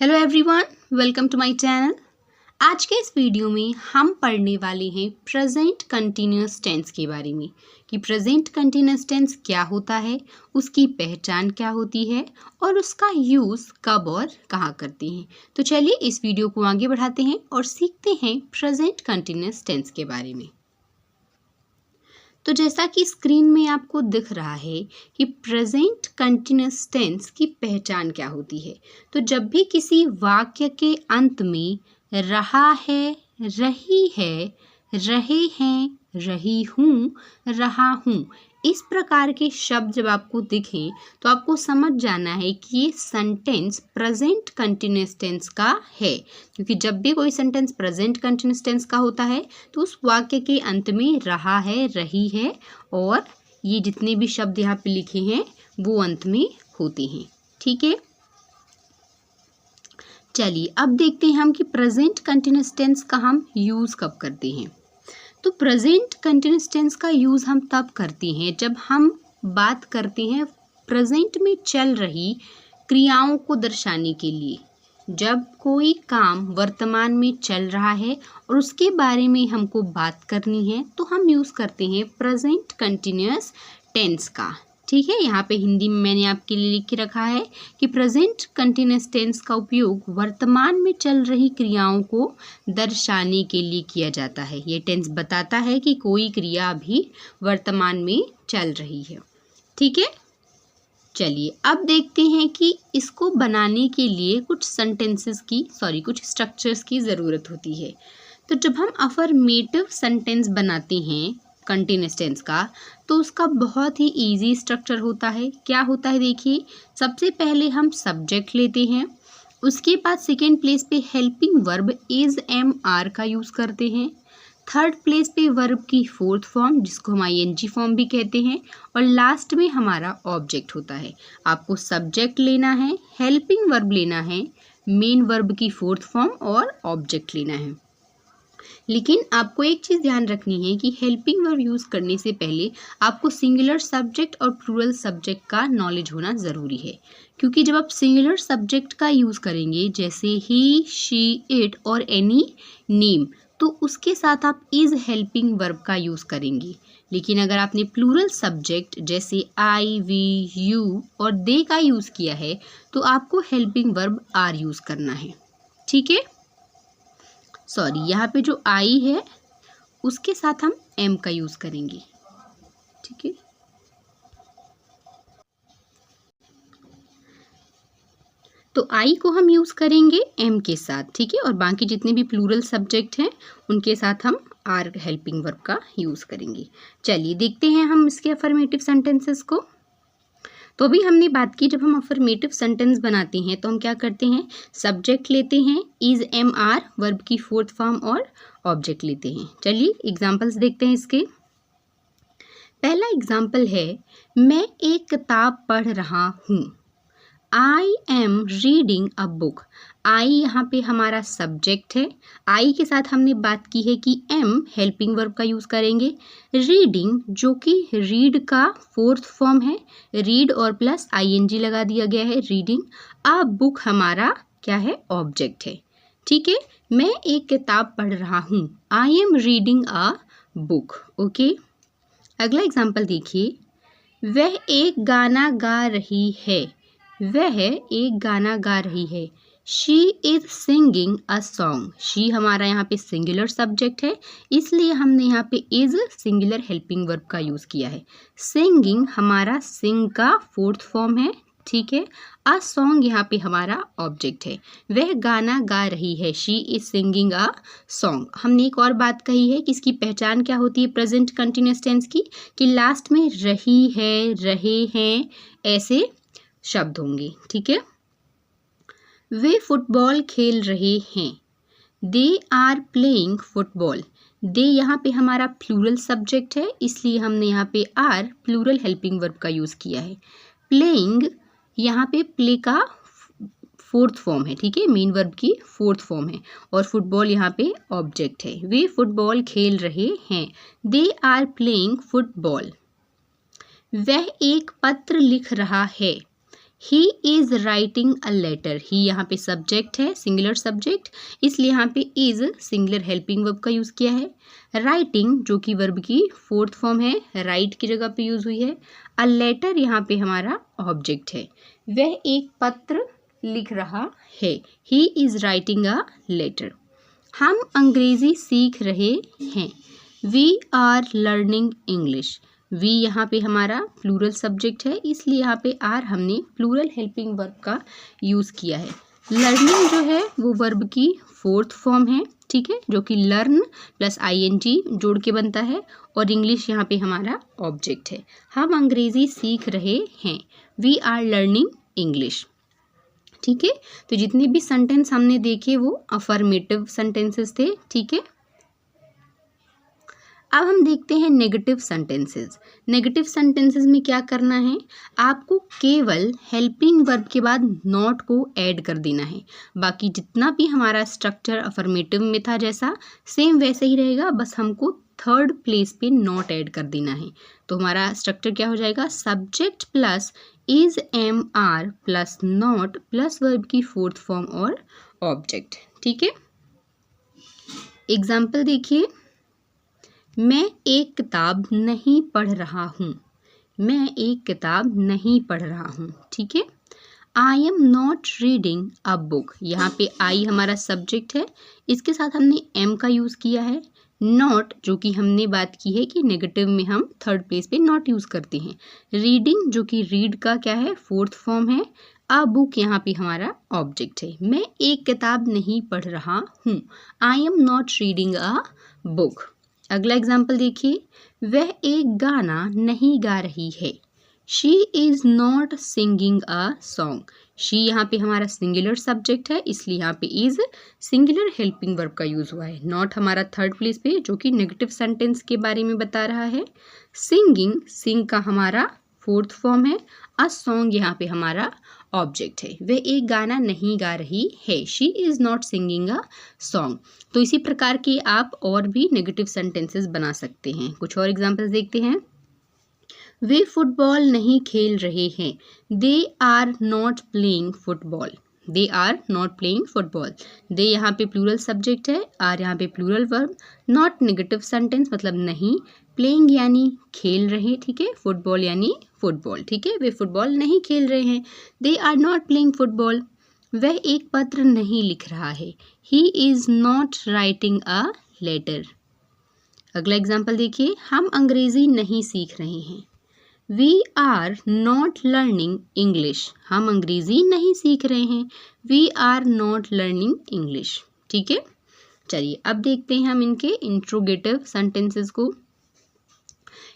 Hello everyone, welcome to my channel. आज के इस वीडियो में हम पढ़ने वाले हैं प्रेजेंट कंटिन्यूअस टेंस के बारे में कि प्रेजेंट कंटिन्यूअस टेंस क्या होता है, उसकी पहचान क्या होती है और उसका यूज़ कब और कहाँ करते हैं। तो चलिए इस वीडियो को आगे बढ़ाते हैं और सीखते हैं प्रेजेंट कंटिन्यूअस टेंस के बारे में। तो जैसा कि स्क्रीन में आपको दिख रहा है कि प्रेजेंट कंटिन्यूअस टेंस की पहचान क्या होती है। तो जब भी किसी वाक्य के अंत में रहा है, रही है, रहे हैं, रही हूँ, रहा हूँ, इस प्रकार के शब्द जब आपको दिखें तो आपको समझ जाना है कि ये सेंटेंस प्रेजेंट कंटिन्यूअस टेंस का है। क्योंकि जब भी कोई सेंटेंस प्रेजेंट कंटिन्यूअस टेंस का होता है तो उस वाक्य के अंत में रहा है, रही है और ये जितने भी शब्द यहाँ पे लिखे हैं वो अंत में होते हैं। ठीक है, चलिए अब देखते हैं हम कि प्रेजेंट कंटिन्यूअस टेंस का हम यूज़ कब करते हैं। तो प्रेजेंट कंटिन्यूअस टेंस का यूज़ हम तब करते हैं जब हम बात करते हैं प्रेजेंट में चल रही क्रियाओं को दर्शाने के लिए। जब कोई काम वर्तमान में चल रहा है और उसके बारे में हमको बात करनी है तो हम यूज़ करते हैं प्रेजेंट कंटिन्यूअस टेंस का। ठीक है, यहाँ पे हिंदी में मैंने आपके लिए लिख के रखा है कि प्रेजेंट कंटिन्यूअस टेंस का उपयोग वर्तमान में चल रही क्रियाओं को दर्शाने के लिए किया जाता है। ये टेंस बताता है कि कोई क्रिया अभी वर्तमान में चल रही है। ठीक है, चलिए अब देखते हैं कि इसको बनाने के लिए कुछ स्ट्रक्चर्स की ज़रूरत होती है। तो जब हम अफर्मेटिव सेंटेंस बनाते हैं कंटिन्यूअस टेंस का तो उसका बहुत ही इजी स्ट्रक्चर होता है। क्या होता है देखिए, सबसे पहले हम सब्जेक्ट लेते हैं, उसके बाद सेकेंड प्लेस पे helping verb is am are का यूज़ करते हैं, थर्ड प्लेस पे वर्ब की फोर्थ फॉर्म जिसको हम आईएनजी फॉर्म भी कहते हैं और लास्ट में हमारा ऑब्जेक्ट होता है। आपको सब्जेक्ट लेना है, हेल्पिंग वर्ब लेना है, मेन वर्ब की फोर्थ फॉर्म और ऑब्जेक्ट लेना है। लेकिन आपको एक चीज़ ध्यान रखनी है कि हेल्पिंग वर्ब यूज़ करने से पहले आपको सिंगुलर सब्जेक्ट और प्लूरल सब्जेक्ट का नॉलेज होना ज़रूरी है। क्योंकि जब आप सिंगुलर सब्जेक्ट का यूज़ करेंगे जैसे ही, शी, इट और एनी नेम, तो उसके साथ आप इज़ हेल्पिंग वर्ब का यूज़ करेंगे। लेकिन अगर आपने प्लूरल सब्जेक्ट जैसे आई, वी, यू और दे का यूज़ किया है तो आपको हेल्पिंग वर्ब आर यूज़ करना है। ठीक है, यहाँ पे जो आई है उसके साथ हम एम का यूज़ करेंगे। ठीक है, तो आई को हम यूज़ करेंगे एम के साथ। ठीक है, और बाकी जितने भी प्लूरल सब्जेक्ट हैं उनके साथ हम आर हेल्पिंग वर्ब का यूज़ करेंगे। चलिए देखते हैं हम इसके अफर्मेटिव सेंटेंसेस को। तो अभी हमने बात की जब हम अफर्मेटिव सेंटेंस बनाते हैं तो हम क्या करते हैं, सब्जेक्ट लेते हैं, इज एम आर, वर्ब की फोर्थ फॉर्म और ऑब्जेक्ट लेते हैं। चलिए एग्जांपल्स देखते हैं इसके। पहला एग्जांपल है, मैं एक किताब पढ़ रहा हूँ। I am reading a book. I यहाँ पे हमारा सब्जेक्ट है, आई के साथ हमने बात की है कि एम हेल्पिंग वर्ब का यूज़ करेंगे। रीडिंग जो कि रीड का फोर्थ फॉर्म है, रीड और प्लस आईएनजी लगा दिया गया है, रीडिंग। अ बुक हमारा क्या है, ऑब्जेक्ट है। ठीक है, मैं एक किताब पढ़ रहा हूँ, I am reading a book. Okay, अगला एग्जाम्पल देखिए, वह एक गाना गा रही है। वह एक गाना गा रही है। She is singing a song. She हमारा यहाँ पे सिंगुलर सब्जेक्ट है, इसलिए हमने यहाँ पे इज सिंगुलर हेल्पिंग वर्ब का यूज़ किया है। सिंगिंग हमारा सिंग का फोर्थ फॉर्म है। ठीक है, अ सॉन्ग यहाँ पे हमारा ऑब्जेक्ट है। वह गाना गा रही है, she is singing a song. हमने एक और बात कही है कि इसकी पहचान क्या होती है प्रेजेंट कंटिन्यूअस टेंस की, कि लास्ट में रही है, रहे हैं ऐसे शब्द होंगे। ठीक है, वे फुटबॉल खेल रहे हैं। They are playing football. They यहाँ पे हमारा प्लूरल सब्जेक्ट है, इसलिए हमने यहाँ पे आर प्लूरल हेल्पिंग वर्ब का यूज़ किया है। प्लेइंग यहाँ पे प्ले का फोर्थ फॉर्म है। ठीक है, मेन वर्ब की फोर्थ फॉर्म है और फुटबॉल यहाँ पे ऑब्जेक्ट है। वे फुटबॉल खेल रहे हैं। They are playing football. वह एक पत्र लिख रहा है। He is writing a letter. He यहाँ पे सब्जेक्ट है, सिंगुलर सब्जेक्ट, इसलिए यहाँ पे इज सिंगुलर हेल्पिंग वर्ब का यूज़ किया है। राइटिंग जो कि वर्ब की फोर्थ फॉर्म है, राइट की जगह पे यूज़ हुई है। अ लेटर यहाँ पे हमारा ऑब्जेक्ट है, वह एक पत्र लिख रहा है। He is writing a letter. हम अंग्रेजी सीख रहे हैं। We are learning English. We यहाँ पे हमारा प्लूरल सब्जेक्ट है, इसलिए यहाँ पे आर हमने प्लूरल हेल्पिंग वर्ब का यूज़ किया है। लर्निंग जो है वो वर्ब की फोर्थ फॉर्म है, ठीक है, जो कि लर्न प्लस ING जोड़ के बनता है, और इंग्लिश यहाँ पे हमारा ऑब्जेक्ट है। हम अंग्रेजी सीख रहे हैं। वी आर लर्निंग इंग्लिश, ठीक है। तो जितने भी सेंटेंस हमने देखे वो अफर्मेटिव सेंटेंसेस थे, ठीक है। अब हम देखते हैं नेगेटिव सेंटेंसेस। नेगेटिव सेंटेंसेस में क्या करना है, आपको केवल हेल्पिंग वर्ब के बाद नॉट को ऐड कर देना है। बाकी जितना भी हमारा स्ट्रक्चर अफर्मेटिव में था जैसा सेम वैसे ही रहेगा, बस हमको थर्ड प्लेस पे नॉट ऐड कर देना है। तो हमारा स्ट्रक्चर क्या हो जाएगा, subject plus is MR plus not plus verb की फोर्थ फॉर्म और ऑब्जेक्ट, ठीक है। एग्जाम्पल देखिए, मैं एक किताब नहीं पढ़ रहा हूँ। मैं एक किताब नहीं पढ़ रहा हूँ, ठीक है। I am not reading a book. यहाँ पे आई हमारा सब्जेक्ट है, इसके साथ हमने एम का यूज़ किया है। नॉट जो कि हमने बात की है कि नेगेटिव में हम थर्ड प्लेस पे नॉट यूज़ करते हैं। रीडिंग जो कि रीड का क्या है, फोर्थ फॉर्म है। अ बुक यहाँ पे हमारा ऑब्जेक्ट है। मैं एक किताब नहीं पढ़ रहा हूँ। I am not reading a book. अगला एग्जाम्पल देखिए, वह एक गाना नहीं गा रही है। She is not singing a song. She यहाँ पे हमारा सिंगुलर सब्जेक्ट है, इसलिए यहाँ पे इज सिंगुलर हेल्पिंग वर्ब का यूज़ हुआ है। नॉट हमारा थर्ड प्लेस पे, जो कि नेगेटिव सेंटेंस के बारे में बता रहा है। सिंगिंग, सिंग का हमारा फोर्थ फॉर्म है। अ सॉन्ग यहाँ पे हमारा ऑब्जेक्ट है। वह एक गाना नहीं गा रही है। She is not singing a song. तो इसी प्रकार के आप और भी नेगेटिव सेंटेंसेस बना सकते हैं। कुछ और एग्जांपल्स देखते हैं। वे फुटबॉल नहीं खेल रहे हैं। They are not playing football. They are not playing football. They यहाँ पे प्लूरल सब्जेक्ट है, आर यहाँ पे plural verb. Not negative sentence मतलब नहीं। प्लेइंग यानी खेल रहे, ठीक है। फुटबॉल यानी फुटबॉल, ठीक है। वे फुटबॉल नहीं खेल रहे हैं। They are not playing football. वह एक पत्र नहीं लिख रहा है। He is not writing a letter. अगला एग्जाम्पल देखिए, हम अंग्रेजी नहीं सीख रहे हैं। We are not learning English. हम अंग्रेजी नहीं सीख रहे हैं। We are not learning English, ठीक है। चलिए अब देखते हैं हम इनके इंट्रोगेटिव सेंटेंसेस को।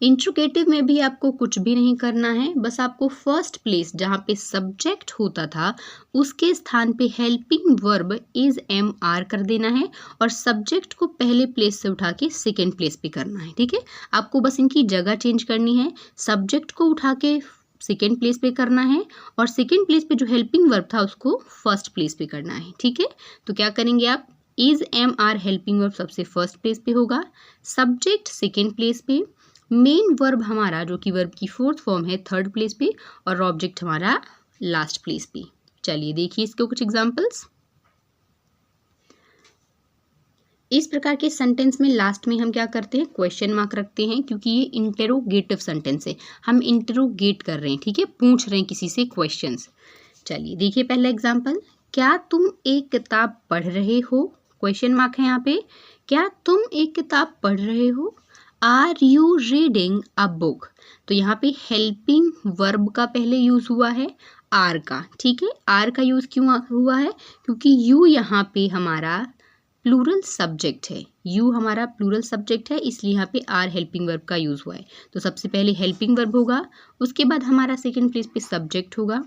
इंट्रोगेटिव में भी आपको कुछ भी नहीं करना है, बस आपको फर्स्ट प्लेस जहाँ पे सब्जेक्ट होता था उसके स्थान पे हेल्पिंग वर्ब इज MR कर देना है, और सब्जेक्ट को पहले प्लेस से उठा के सेकेंड प्लेस पे करना है, ठीक है। आपको बस इनकी जगह चेंज करनी है। सब्जेक्ट को उठा के सेकेंड प्लेस पे करना है, और सेकेंड प्लेस पे जो हेल्पिंग वर्ब था उसको फर्स्ट प्लेस पे करना है, ठीक है। तो क्या करेंगे आप, इज MR हेल्पिंग वर्ब सबसे फर्स्ट प्लेस पे होगा, सब्जेक्ट सेकेंड प्लेस पे, मेन वर्ब हमारा जो कि वर्ब की फोर्थ फॉर्म है थर्ड प्लेस पे, और ऑब्जेक्ट हमारा लास्ट प्लेस पे। चलिए देखिए इसके कुछ एग्जांपल्स। इस प्रकार के सेंटेंस में लास्ट में हम क्या करते हैं, क्वेश्चन मार्क रखते हैं, क्योंकि ये इंटेरोगेटिव सेंटेंस है। हम इंटेरोगेट कर रहे हैं, ठीक है, पूछ रहे हैं किसी से क्वेश्चंस। चलिए देखिए पहला एग्जाम्पल, क्या तुम एक किताब पढ़ रहे हो। क्वेश्चन मार्क है यहाँ पे। क्या तुम एक किताब पढ़ रहे हो। Are you reading a book. तो यहाँ पे हेल्पिंग वर्ब का पहले यूज हुआ है आर का, ठीक है। आर का यूज क्यों हुआ है, क्योंकि यू यहाँ पे हमारा प्लूरल सब्जेक्ट है। यू हमारा प्लूरल सब्जेक्ट है, इसलिए यहाँ पे आर हेल्पिंग वर्ब का यूज हुआ है। तो सबसे पहले हेल्पिंग वर्ब होगा, उसके बाद हमारा सेकेंड प्लेस पे सब्जेक्ट होगा,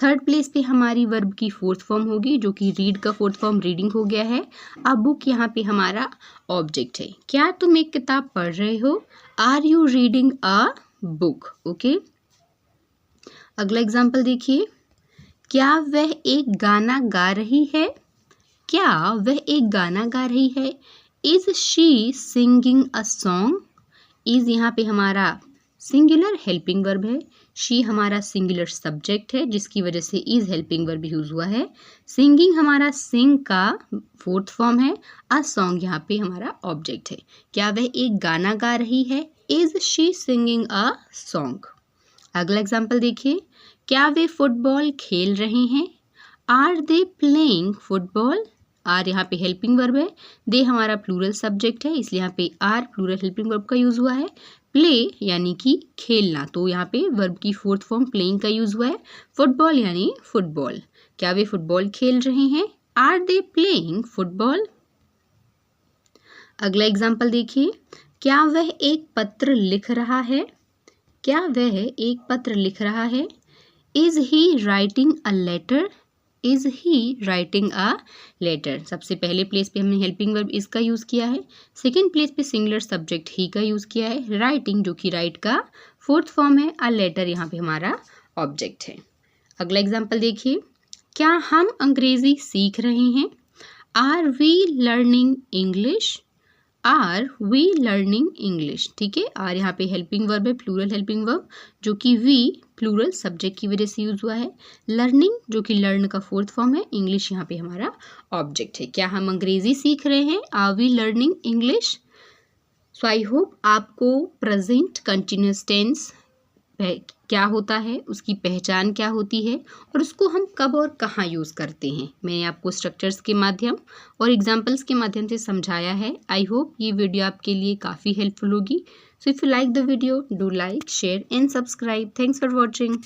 थर्ड प्लेस पे हमारी वर्ब की फोर्थ फॉर्म होगी, जो कि रीड का फोर्थ फॉर्म रीडिंग हो गया है। अब बुक यहाँ पे हमारा ऑब्जेक्ट है। क्या तुम एक किताब पढ़ रहे हो। Are you reading a book, okay. अगला एग्जाम्पल देखिए, क्या वह एक गाना गा रही है। क्या वह एक गाना गा रही है। Is she singing a song. Is यहाँ पे हमारा सिंगुलर हेल्पिंग वर्ब है। शी हमारा सिंगुलर सब्जेक्ट है जिसकी वजह से इज हेल्पिंग वर्ब यूज हुआ है। सिंगिंग हमारा सिंग का फोर्थ फॉर्म है। अ सॉन्ग यहाँ पे हमारा ऑब्जेक्ट है। क्या वह एक गाना गा रही है? Is she singing a song. अगला एग्जाम्पल देखिए, क्या वे फुटबॉल खेल रहे हैं? Are they playing football. Are यहाँ पे हेल्पिंग वर्ब है, दे हमारा प्लूरल सब्जेक्ट है इसलिए यहाँ पे आर प्लूरल हेल्पिंग वर्ब का यूज हुआ है। प्ले यानी कि खेलना, तो यहाँ पे वर्ब की फोर्थ फॉर्म प्लेइंग का यूज हुआ है। फुटबॉल यानी फुटबॉल, क्या वे फुटबॉल खेल रहे हैं? Are they playing football. अगला एग्जाम्पल देखिए, क्या वह एक पत्र लिख रहा है? क्या वह एक पत्र लिख रहा है? Is he writing a letter? Is he writing a letter. सबसे पहले प्लेस पे हमने हेल्पिंग वर्ब इसका यूज़ किया है। सेकेंड प्लेस पे सिंगुलर सब्जेक्ट ही का यूज़ किया है। राइटिंग जो कि राइट का फोर्थ फॉर्म है। अ लेटर यहाँ पे हमारा ऑब्जेक्ट है। अगला एग्जाम्पल देखिए, क्या हम अंग्रेजी सीख रहे हैं? Are we learning English? Are we learning English. ठीक है, आर यहाँ पे हेल्पिंग वर्ब है, प्लूरल हेल्पिंग वर्ब, जो कि वी प्लूरल सब्जेक्ट की वजह से यूज हुआ है। लर्निंग जो कि लर्न का फोर्थ फॉर्म है। इंग्लिश यहाँ पे हमारा ऑब्जेक्ट है। क्या हम अंग्रेजी सीख रहे हैं? Are we learning English. So I hope आपको प्रेजेंट कंटिन्यूअस टेंस क्या होता है, उसकी पहचान क्या होती है और उसको हम कब और कहाँ यूज़ करते हैं, मैंने आपको स्ट्रक्चर्स के माध्यम और एग्जांपल्स के माध्यम से समझाया है। आई होप ये वीडियो आपके लिए काफ़ी हेल्पफुल होगी। So if you like the video, do like, share and subscribe. Thanks for watching.